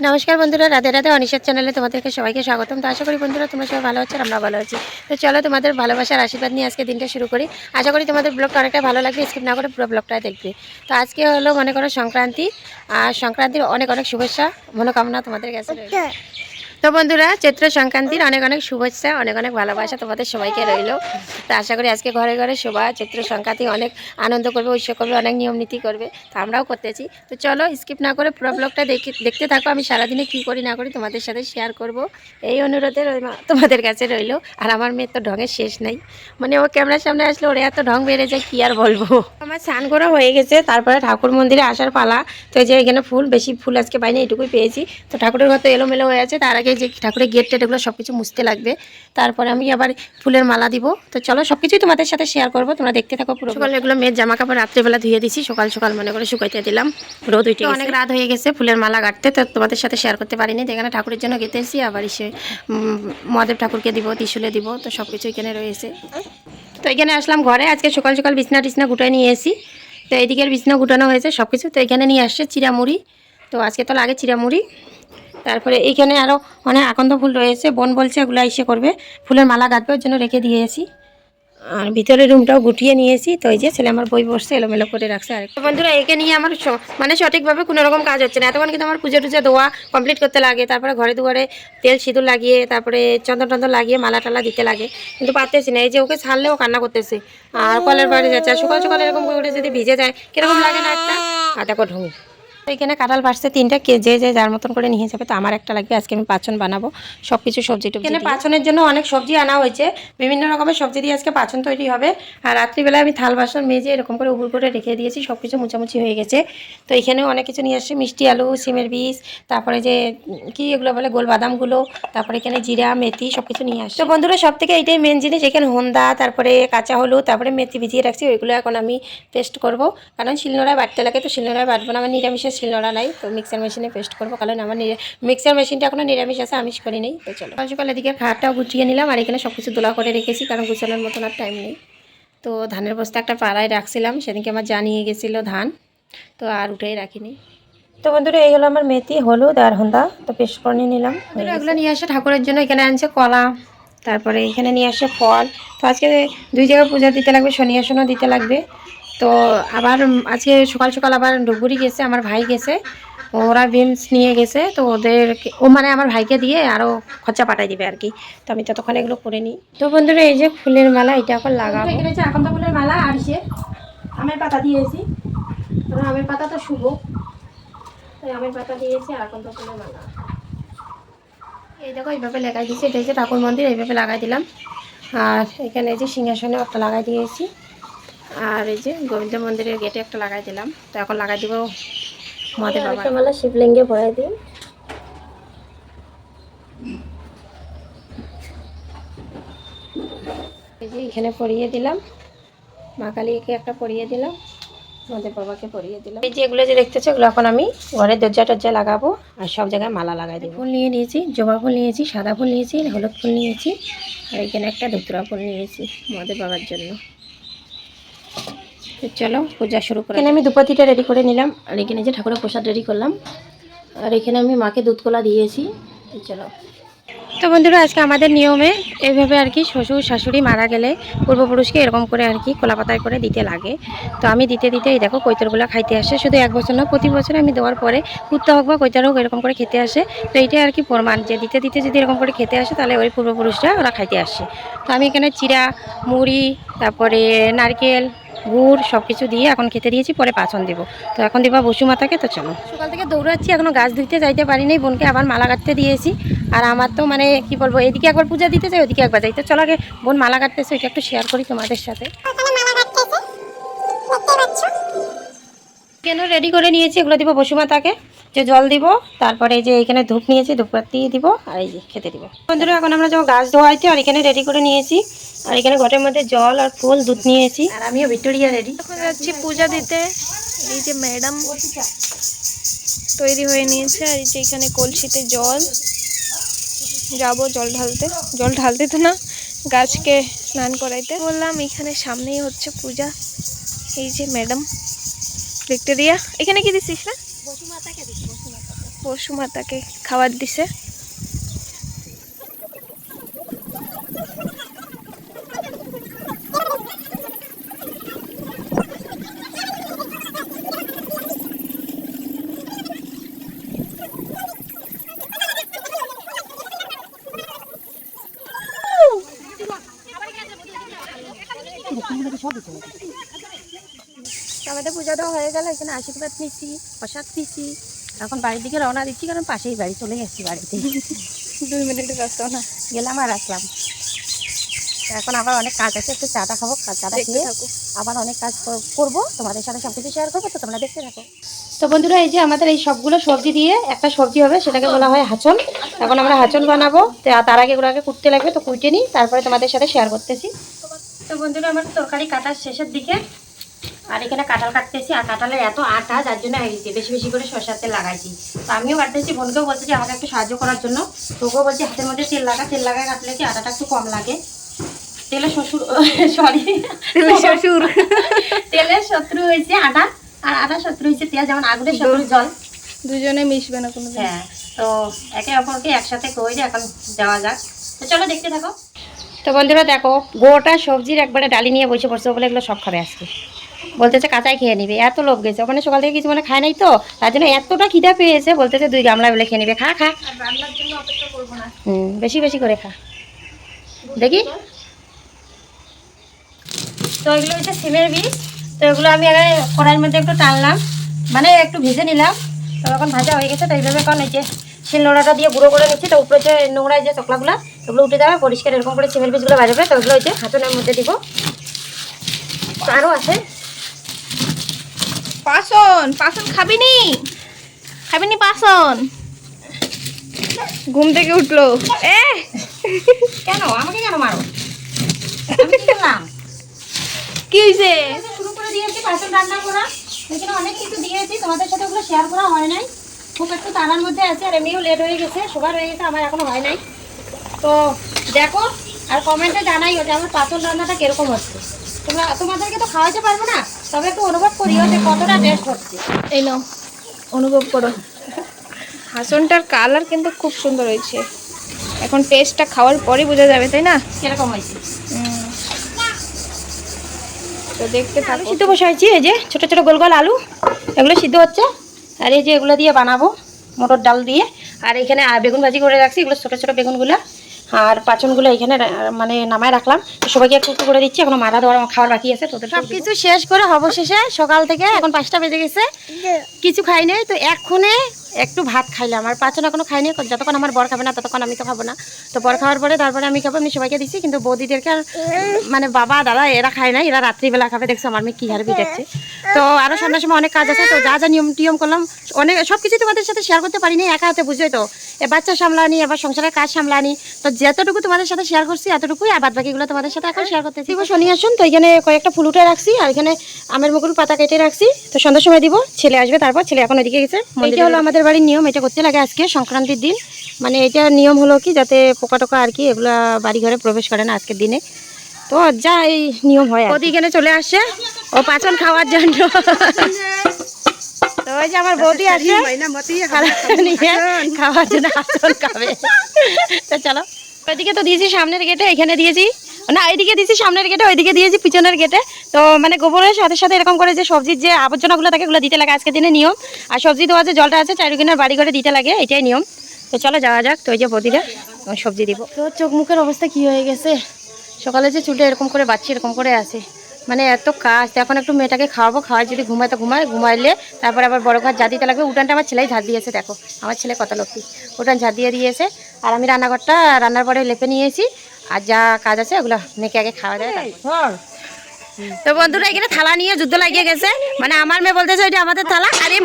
নমস্কার বন্ধুরা, রাধে রাধে। অনিশার চ্যানেলে তোমাদেরকে সবাইকে স্বাগতম। তো আশা করি বন্ধুরা তোমরা সবাই ভালো আছো, আমরা ভালো আছি। তো চলো তোমাদের ভালোবাসার আশীর্বাদ নিয়ে আজকে দিনটা শুরু করি। আশা করি তোমাদের ব্লগটা অনেকটা ভালো লাগবে, স্কিপ না করে পুরো ব্লগটাই দেখবে। তো আজকে হলো মনে করো সংক্রান্তি, আর সংক্রান্তির অনেক অনেক শুভেচ্ছা মনোকামনা তোমাদের কাছে রইল। তো বন্ধুরা, চৈত্র সংক্রান্তির অনেক অনেক শুভেচ্ছা, অনেক অনেক ভালোবাসা তোমাদের সবাইকে রইল। তো আশা করি আজকে ঘরে ঘরে সবাই চৈত্র সংক্রান্তি অনেক আনন্দ করবে, উৎসব করবে, অনেক নিয়ম নীতি করবে। তো আমরাও করতেছি। তো চলো স্কিপ না করে পুরো ব্লগটা দেখতে থাকো। আমি সারাদিনে কী করি না করি তোমাদের সাথে শেয়ার করব, এই অনুরোধে তোমাদের কাছে রইল। আর আমার মেয়ের তো ঢঙের শেষ নেই, মানে ও ক্যামেরার সামনে আসলে ওর এত ঢং বেড়ে যায় কী আর বলবো। আমার স্নান করা হয়ে গেছে, তারপরে ঠাকুর মন্দিরে আসার পালা। তো এই যে এখানে ফুল, বেশি ফুল আজকে পাইনি, এটুকুই পেয়েছি। তো ঠাকুরের ঘর তো এলোমেলো হয়ে আছে, তার আগে যে ঠাকুরের গেট টেট এগুলো সব কিছু মুছতে লাগবে। তারপরে আমি আবার ফুলের মালা দিব। তো চলো সব কিছুই তোমাদের সাথে শেয়ার করবো, তোমরা দেখতে থাকো পুরো। সকালে এগুলো মেয়ের জামা কাপড় রাত্রেবেলা ধুয়ে দিছি, সকাল সকাল মনে করে শুকাইতে দিলাম, রোদ উঠে অনেক রাত হয়ে গেছে ফুলের মালা গাঁটতে। তো তোমাদের সাথে শেয়ার করতে পারিনি। এখানে ঠাকুরের জন্য গেতেছি, আবার এসে মহাদেব ঠাকুরকে দিব, ত্রিশূলে দিব। তো সব কিছু এখানে রয়েছে। তো এখানে আসলাম ঘরে, আজকে সকাল সকাল বিছনা টিছনা গুটাই নিয়ে এসি। তো এইদিকের বিছনা গুটানো হয়েছে সব কিছু। তো এখানে নিয়ে আসছে চিড়ামুড়ি। তো আজকে তো লাগে চিড়ামুড়ি। তারপরে এইখানে আরও অনেক আকন্দ ফুল রয়েছে, বোন বলছে এগুলো এসে করবে, ফুলের মালা গাঁথবে, ওর জন্য রেখে দিয়েছি। আর ভিতরের রুমটাও গুটিয়ে নিয়েছি। তো এই যে ছেলে আমার বই বসছে, এলোমেলো করে রাখছে। আর বন্ধুরা, একে নিয়ে আমার মানে সঠিকভাবে কোনো রকম কাজ হচ্ছে না। এতক্ষণ কিন্তু আমার পুজো টুজো দেওয়া কমপ্লিট করতে লাগে, তারপরে ঘরে দুয়ারে তেল সিঁদুর লাগিয়ে, তারপরে চন্দন টন্দন লাগিয়ে মালা টালা দিতে লাগে, কিন্তু পারতেছি না। এই যে ওকে ছাড়লেও কান্না করতেছে, আর কলের বাড়ি যাচ্ছে। আর সকাল সকাল এরকম করে যদি ভিজে যায় কিরকম লাগে না একটা। আর দেখো ঢুঙি। তো এখানে কাঁঠাল পাড়ছে তিনটা, যে যার মতন করে নিয়ে যাবে। তো আমার একটা লাগবে, আজকে আমি পাঁচন বানাবো সব কিছু সবজি টুবজি। এখানে পাঁচনের জন্য অনেক সবজি আনা হয়েছে, বিভিন্ন রকমের সবজি দিয়ে আজকে পাঁচন তৈরি হবে। আর রাত্রিবেলায় আমি থাল বাসন মেজে এরকম করে উবুর করে রেখে দিয়েছি, সব কিছু মুচামুচি হয়ে গেছে। তো এখানেও অনেক কিছু নিয়ে আসছে, মিষ্টি আলু, সিমের বীজ, তারপরে যে কি এগুলো বলে গোল বাদামগুলো, তারপরে এখানে জিরা মেথি সব কিছু নিয়ে আসছে। তো বন্ধুরা, সব থেকে এইটাই মেন জিনিস। এখানে হন্দা, তারপরে কাঁচা হলুদ, তারপরে মেথি ভিজিয়ে রাখছি, ওইগুলো এখন আমি পেস্ট করব। কারণ শিলনোড়ায় বাটতে লাগে, তো শিলনোড়ায় বাটবো না, আমার নিরামিষের শিলনোড়া নাই। তো মিক্সার মেশিনে পেস্ট করবো, কারণ আমার মিক্সার মেশিনটা এখনো নিরামিষ আছে, আমিষ করি নেই। তো চলো সকাল এদিকে খাটটাও গুছিয়ে নিলাম, আর এখানে সব কিছু দোলা করে রেখেছি, কারণ গুছানোর মতন আর টাইম নেই। তো ধানের বস্তা একটা পাড়ায় রাখছিলাম, সেদিনকে আমার জানিয়ে গেছিলো ধান, তো আর উঠেই রাখিনি। তো বন্ধুরা, এই হলো আমার মেথি, হলুদ আর হন্দা, তো পেস্ট করে নিলাম। এগুলো নিয়ে আসে ঠাকুরের জন্য। এখানে আনছে কলা, তারপরে এখানে নিয়ে আসে ফল। তো আজকে 2 জায়গায় পূজা দিতে লাগবে, শনি আসনও দিতে লাগবে। তো আবার আজকে সকাল সকাল আবার ডুবুরি গেছে, আমার ভাই গেছে, ওরা বিমস নিয়ে গেছে। তো ওদের মানে আমার ভাইকে দিয়ে আরও খরচা পাঠাই দিবে আর কি। তো আমি ততক্ষণ এগুলো করে নিই। তো বন্ধুরা, এই যে ফুলের মালা, এটা এখন লাগাবো। এখানে হচ্ছে আকন্দ ফুলের মালা, আর সে আমের পাতা দিয়েছি, কারণ আমের পাতা তো শুভ, তাই আমের পাতা দিয়েছি আর আকন্দ ফুলের মালা। এই দেখো এইভাবে লাগাই দিয়েছি, এটা হচ্ছে ঠাকুর মন্দির, এইভাবে লাগাই দিলাম। আর এখানে এই যে সিংহাসনে একটা লাগাই দিয়েছি, আর এই যে গোবিন্দ মন্দিরের গেটে একটা লাগাই দিলাম। তো এখন লাগাই দিব মহাদেব বাবার মালা, শিবলিঙ্গে ভরাই দিই। এই যে এখানে পরিয়ে দিলাম, মা কালীকে একটা পরিয়ে দিলাম, মহাদেব বাবাকে পরিয়ে দিলাম। এই যে এগুলো যে দেখতেছো, এগুলো এখন আমি ঘরের দরজা টরজা লাগাবো, আর সব জায়গায় মালা লাগাই দেবো। ফুল নিয়ে নিয়েছি, জবা ফুল নিয়েছি, সাদা ফুল নিয়েছি, হলুদ ফুল নিয়েছি, আর এখানে একটা ধুতরা ফুল নিয়েছি মহাদেব বাবার জন্য। চলো পূজা শুরু করি। এখানে আমি দুপাতিটা রেডি করে নিলাম, আর এখানে যে ঠাকুরের প্রসাদ রেডি করলাম, আর এখানে আমি মাকে দুধ কলা দিয়েছি। চলো। তো বন্ধুরা, আজকে আমাদের নিয়মে এইভাবে আর কি, শ্বশুর শাশুড়ি মারা গেলে পূর্বপুরুষকে এরকম করে আর কি কলা পাতায় করে দিতে লাগে। তো আমি দিতে দিতে এই দেখো কৈতরগুলো খাইতে আসে, শুধু 1 বছর না, প্রতি বছর আমি দেওয়ার পরে কুত্তা হোক বা কৈতার হোক এরকম করে খেতে আসে। তো এইটাই আর কি প্রমাণ, যে দিতে দিতে যদি এরকম করে খেতে আসে, তাহলে ওই পূর্বপুরুষরা ওরা খাইতে আসে। তো আমি এখানে চিড়া, মুড়ি, তারপরে নারকেল, গুড় সব কিছু দিয়ে এখন খেতে দিয়েছি, পরে পাচন দেবো। তো এখন দেবা বসুমাতাকে। তো চলো, সকাল থেকে দৌড়াচ্ছি, এখনও গাছ ধুইতে যাইতে পারিনি, বোনকে আবার মালা কাটতে দিয়েছি। আর আমার তো মানে কি বলবো, এদিকে একবার পূজা দিতে যাই, ওদিকে একবার যাই। তো চলো আগে বোন মালা কাটতেছে, ওইটা একটু শেয়ার করি তোমাদের সাথে। কেন রেডি করে নিয়েছি, এগুলো দিব বসুমাতাকে, যে জল দিব, তারপরে যে এখানে ধূপ নিয়েছি, ধূপবাতি দিব, আর এই যে খেতে দিব। বন্ধুরা, এখন আমরা যাবো গাছ ধোয়াইতে, আর এখানে রেডি করে নিয়েছি, আর এখানে ঘটের মধ্যে জল আর ফুল দুধ নিয়েছি, আর আমিও ভিক্টোরিয়া রেডি। এখন যাচ্ছি পূজা দিতে। এই যে ম্যাডাম তৈরি হয়ে নিয়েছে, আর এই যে এখানে কলসিতে জল, যাব জল ঢালতে তো না, গাছকে স্নান করাইতে বললাম। এখানে সামনেই হচ্ছে পূজা। এই যে ম্যাডাম ভিক্টোরিয়া, এখানে কি দিছিস না? বসুমাতাকে দিচ্ছি, বসুমাতাকে। পশু মাতাকে খাবার দিছে। আমাদের পূজা দেওয়া হয়ে গেল, এখানে আশীর্বাদ নিচ্ছি, প্রসাদ নিচ্ছি, এখন বাড়ির দিকে রওনা দিচ্ছি, কারণ পাশেই বাড়ি, চলে গেছি বাড়িতে। 2 মিনিটের রাস্তা না, গেলাম আর আসলাম। এখন আবার অনেক কাজ আছে, একটু চাটা খাবো, চাটা খেয়ে আবার অনেক কাজ করবো, তোমাদের সাথে সব কিছু শেয়ার করবো, তো তোমরা দেখতে থাকো। তো বন্ধুরা, এই যে আমাদের এই সবগুলো সবজি দিয়ে একটা সবজি হবে, সেটাকে বলা হয় হাঁচন। এখন আমরা হাঁচন বানাবো, তো তার আগে এগুলো আগে কুটতে লাগবে, তো কুটে নিই, তারপরে তোমাদের সাথে শেয়ার করতেছি। তো বন্ধুরা, আমার তরকারি কাটার শেষের দিকে, আর এখানে কাঁঠাল কাটতেছি, আর কাঁঠালের এত আটা, যার জন্য হয়ে গেছে বেশি বেশি করে সরষের তেল লাগাইছি। তো আমিও কাটতেছি, বোনকেও বলছি যে আমাকে একটু সাহায্য করার জন্য, তোকেও বলছি হাতের মধ্যে তেল লাগায় কাটলে কি আটাটা একটু কম লাগে। তেলের শ্বশুর, সরি, তেলের শত্রু হয়েছে আটা, আর আটা শত্রু হয়েছে তেল, যেমন আগুনের শত্রু জল, দুজনে মিশবে না কোনো। হ্যাঁ, তো একে অপরকে একসাথে করে এখন যাওয়া যাক, তো চলো দেখতে থাকো। তো বন্ধুরা দেখো, গোটা সবজির একবারে ডালি নিয়ে বসে পড়ছে, বলে এগুলো সব খাবে আজকে, বলতেছে কাঁচাই খেয়ে নিবে, এত লোভ গেছে, ওখানে সকাল থেকে কিছু মানে খায় নাই, তো তার জন্য এতটা খিদা পেয়েছে, বলতেছে 2 গামলা বলে খেয়ে নিবে, খা খা, রান্নার জন্য অপেক্ষা করবো না। বেশি বেশি করে খা, দেখি। তো এগুলো হচ্ছে সিমের বীজ, তো এগুলো আমি আগে কড়াইয়ের মধ্যে একটু টানলাম, মানে একটু ভেজে নিলাম, তো এখন ভাজা হয়ে গেছে, তো এইভাবে এখন এই যে শিলনোড়াটা দিয়ে গুঁড়ো করে নিচ্ছি, তো উপরে যে নোংরা যে চকলাগুলো ওগুলো উঠে যাবে, পরিষ্কার এরকম করে সিমের বীজগুলো বাজাবে, তো ওগুলো হচ্ছে হাঁচনের মধ্যে দিব। তো আরও আছে পাসন, পাসন খাবিনি, খাবিনি পাসন, ঘুম থেকে উঠলো। কেন আমাকে কেন মারো, আমি কি করলাম? কি হয়েছে? শুরু করে দিয়েছি পাঁচন রান্না করা, এখানে অনেক কিছু দিয়েছি, তোমাদের সাথে ওগুলো শেয়ার করা হয় নাই, খুব একটু তাড়ার মধ্যে আছে, আর এমনিও লেট হয়ে গেছে, সবার হয়ে গেছে, আমার এখনো হয় নাই। তো দেখো আর কমেন্টে জানাইও যে আমার পাঁচন রান্নাটা কিরকম হচ্ছে, তোমাদেরকে তো খাওয়াতে পারবো না, তবে একটু অনুভব করিও যে কতটা টেস্ট হচ্ছে। এই নাও, অনুভব করো। হাঁসনটার কালার কিন্তু খুব সুন্দর হয়েছে, এখন টেস্টটা খাওয়ার পরেই বোঝা যাবে, তাই না? কিরকম হয়েছে তো দেখতে থাকো। সিদ্ধ বসাইছি, এই যে ছোট ছোট গোল গোল আলু, এগুলো সিদ্ধ হচ্ছে, আর এই যে এগুলো দিয়ে বানাবো মটর ডাল দিয়ে, আর এখানে বেগুন ভাজি করে রাখছি, এগুলো ছোট ছোট বেগুনগুলো, আর পাচনগুলো এখানে মানে নামায় রাখলাম, সবাইকে একটু করে দিচ্ছি, এখনো মাথা ধোয়ার খাওয়ার বাকি আছে, তোদের সব কিছু শেষ করে অবশেষে সকাল থেকে এখন 5টা বেজে গেছে, কিছু খাই নাই, তো এক্ষুনি একটু ভাত খাইলাম, আর পাচন এখনো খাইনি, যতক্ষণ আমার বর খাবে না ততক্ষণ আমি তো খাবো না, তো বর খাওয়ার পরে তারপরে আমি খাবো, আমি সবাইকে দিচ্ছি, কিন্তু বৌদিদেরকে আর মানে বাবা দাদা এরা খায় না, এরা রাত্রিবেলা খাবে, দেখছো আমার মেয়ে কী হারে দেখছে। তো আরও সন্ধ্যার সময় অনেক কাজ আছে, তো যা যা নিয়ম করলাম অনেক সব কিছু তোমাদের সাথে শেয়ার করতে পারিনি, একা হাতে বুঝোই তো, এ বাচ্চা সামলানি, এবার সংসারের কাজ সামলানি, তো যতটুকু তোমাদের সাথে শেয়ার করছি এতটুকুই, আর বাদ বাকিগুলো তোমাদের সাথে এখন শেয়ার করতেছি। শনি আসুন, তো এখানে কয়েকটা ফুল উঠে রাখছি, আর এখানে আমের মুকুল পাতা কেটে রাখছি, তো সন্ধ্যার সময় দিব, ছেলে আসবে, তারপর ছেলে এখন ওইদিকে গেছে। এটা হলো আমাদের বাড়ির নিয়ম, এটা করতে লাগে আজকে সংক্রান্তির দিন, মানে এটা নিয়ম হলো কি যাতে পোকা টোকা আর কি এগুলা বাড়ি ঘরে প্রবেশ করে না আজকের দিনে, তো যা এই নিয়ম হয়। বৌদি এখানে চলে আসছে ও পাচন খাওয়ার জন্য, তো ওই যে আমার বৌদি আসে খাওয়ার জন্য হাঁচন খাবে, তো চলো। ওইদিকে তো দিয়েছি সামনের গেটে, এখানে দিয়েছি না, এইদিকে দিয়েছি সামনের গেটে, ওইদিকে দিয়েছি পিছনের গেটে, তো মানে গোবরের সাথে সাথে এরকম করে যে সবজির যে আবর্জনাগুলো থাকে ওগুলো দিতে লাগে আজকের দিনে নিয়ম, আর সবজি দেওয়া যে জলটা আছে চারিদিনের বাড়ি ঘরে দিতে লাগে, এটাই নিয়ম। তো চলো যাওয়া যাক, তো ওই যে বৌদিরা সবজি দিব। তো চোখ মুখের অবস্থা কি হয়ে গেছে, সকালে যে চুলটা এরকম করে বাচ্চা এরকম করে আছে, মানে এত কাজ, এখন একটু মেয়েটাকে খাওয়াবো, খাওয়াই যদি ঘুমায় তো ঘুমাইলে তারপর আবার বড় ঘর ঝাড় দিতে লাগবে, উঠানটা আমার ছেলেই ঝাড় দিয়েছে, দেখো আমার ছেলে কত লক্ষ্মী, উঠান ঝাড় দিয়ে দিয়েছে, আর আমি রান্নাঘরটা রান্নার পরে লেপে নিয়েছি, আর যা কাজ আছে ওগুলো মেয়েকে আগে খাওয়া যায়। তো বন্ধুরা এখানে থালা নিয়ে যুদ্ধ লাগিয়ে গেছে, মানে আমার মেয়ে বলতেছে ওইটা আমাদের থালা, আরে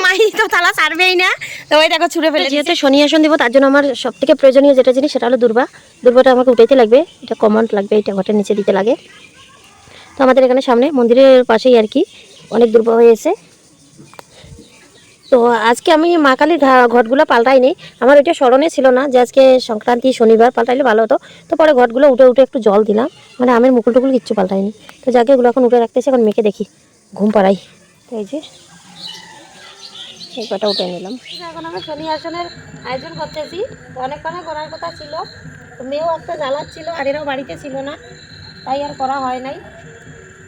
মাই তো থালা ছাড়বেই না, তো ওই দেখো ছুঁড়ে ফেলে। যেহেতু শনি আসন দিব তার জন্য আমার সব থেকে প্রয়োজনীয় যেটা জিনিস সেটা হলো দুর্বাটা আমাকে উঠাইতে লাগবে, এটা কমন লাগবে, এটা ঘটের নিচে দিতে লাগে, তো আমাদের এখানে সামনে মন্দিরের পাশেই আর কি অনেক দুর্বা হয়েছে, তো আজকে আমি মা কালীর ঘটগুলো পাল্টাইনি, আমার ওইটা স্মরণে ছিল না যে আজকে সংক্রান্তি শনিবার, পাল্টাইলে ভালো হতো, তো পরে ঘটগুলো উঠে একটু জল দিলাম, মানে আমের মুকুল টুকুল কিচ্ছু পাল্টাইনি, তো যাকে এগুলো এখন উঠে রাখতেছি, এখন মেয়েকে দেখি ঘুম পাড়াই। তো এই যে এই কটা উঠে নিলাম। এখন আমরা শনি আসনের আয়োজন করতেছি। তো অনেকক্ষণে করার কথা ছিল, তো মেয়েও একটা জ্বালাচ্ছিল আর এরাও বাড়িতে ছিল না, তাই আর করা হয় নাই।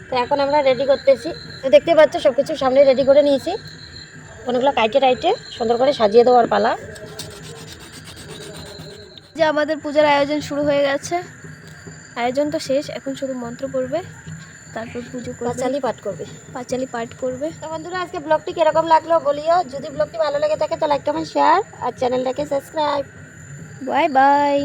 তো এখন আমরা রেডি করতেছি। তো দেখতে পাচ্ছ সব কিছু সামনে রেডি করে নিয়েছি। অনেকগুলো কাইটে টাইটে সুন্দর করে সাজিয়ে দেওয়ার পালা। যে আমাদের পূজার আয়োজন শুরু হয়ে গেছে। আয়োজন তো শেষ, এখন শুধু মন্ত্র পড়বে, তারপর পুজো করবে, পাঁচালি পাঠ করবে। পাঁচালি পাঠ করবে। তো বন্ধুরা আজকে ব্লগটি কিরকম লাগলো বলিও। যদি ব্লগটি ভালো লেগে থাকে তো লাইক কমেন্ট শেয়ার আর চ্যানেলটাকে সাবস্ক্রাইব। Bye bye.